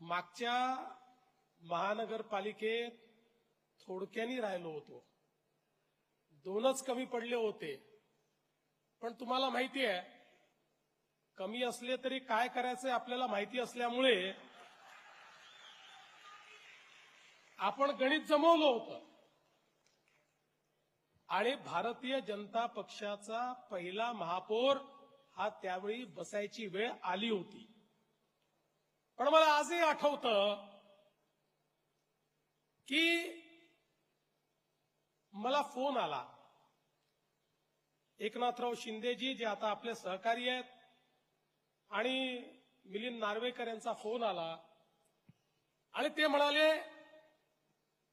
मागच्या महानगरपालिकेत थोडक्यानी राहिलो होतो, 2च कमी पडले होते. पण तुम्हाला माहिती आहे, कमी असले तरी काय करायचं आपल्याला माहिती असल्यामुळे आपण गणित जमवलं होतं आणि भारतीय जनता पक्षाचा पहिला महापौर हा त्यावेळी बसायची वेळ आली होती. पण मला आजही आठवतं की मला फोन आला, एकनाथराव शिंदेजी जे आता आपले सहकारी आहेत आणि मिलिंद नार्वेकर यांचा फोन आला आणि ते म्हणाले,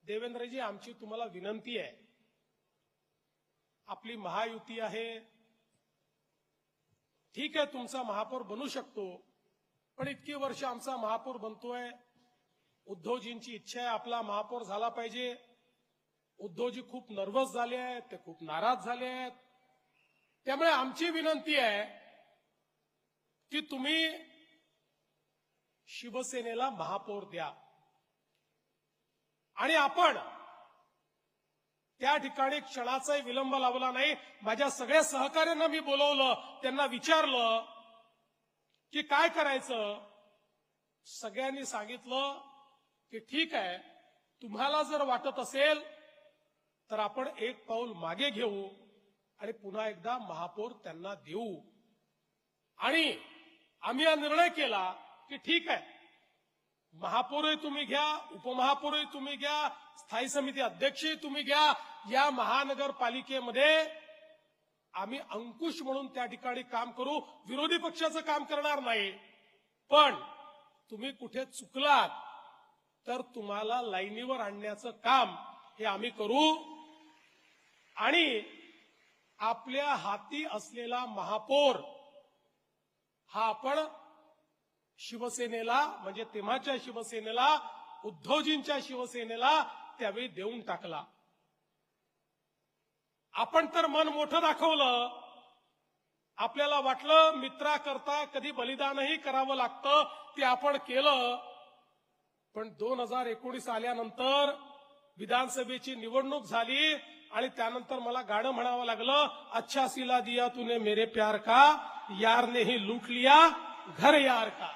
देवेंद्रजी आमची तुम्हाला विनंती आहे, आपली महायुती आहे, ठीक आहे तुमचा महापौर बनू शकतो, पण इतकी वर्ष आमचा महापौर बनतोय, उद्धवजींची इच्छा आहे आपला महापौर झाला पाहिजे. उद्धवजी खूप नर्वस झाले आहेत, ते खूप नाराज झाले आहेत. त्यामुळे आमची विनंती आहे की तुम्ही शिवसेनेला महापौर द्या. आणि आपण त्या ठिकाणी क्षणाचाही विलंब लावला नाही. माझ्या सगळ्या सहकार्यांना मी बोलवलं, त्यांना विचारलं की काय करायचं. सगळ्यांनी सांगितलं की ठीक आहे, तुम्हाला जर वाटत असेल तर आपण एक पाऊल मागे घेऊ आणि पुन्हा एकदा महापौर त्यांना देऊ. आणि आम्ही हा निर्णय केला की ठीक आहे, महापौरही तुम्ही घ्या, उपमहापौरही तुम्ही घ्या, स्थायी समिती अध्यक्षही तुम्ही घ्या. या महानगरपालिकेमध्ये आम्ही अंकुश म्हणून त्या ठिकाणी काम करू, विरोधी पक्षाचं काम करणार नाही. पण तुम्ही कुठे चुकलात तर तुम्हाला लाईनीवर आणण्याचं काम हे आम्ही करू. आणि आपल्या हाती असलेला महापौर हा आपण शिवसेनेला, म्हणजे तेव्हाच्या शिवसेनेला, उद्धवजींच्या शिवसेनेला त्यावेळी देऊन टाकला. आपण तर मन मोठं दाखवलं, आपल्याला वाटलं मित्राकरता कधी बलिदानही करावं लागतं, ते आपण केलं. पण 2019 आल्यानंतर विधानसभेची निवडणूक झाली आणि त्यानंतर मला गाणं म्हणावं लागलं, अच्छा सिला दिया तूने मेरे प्यार का, यार ने ही लूट लिया घर यार का.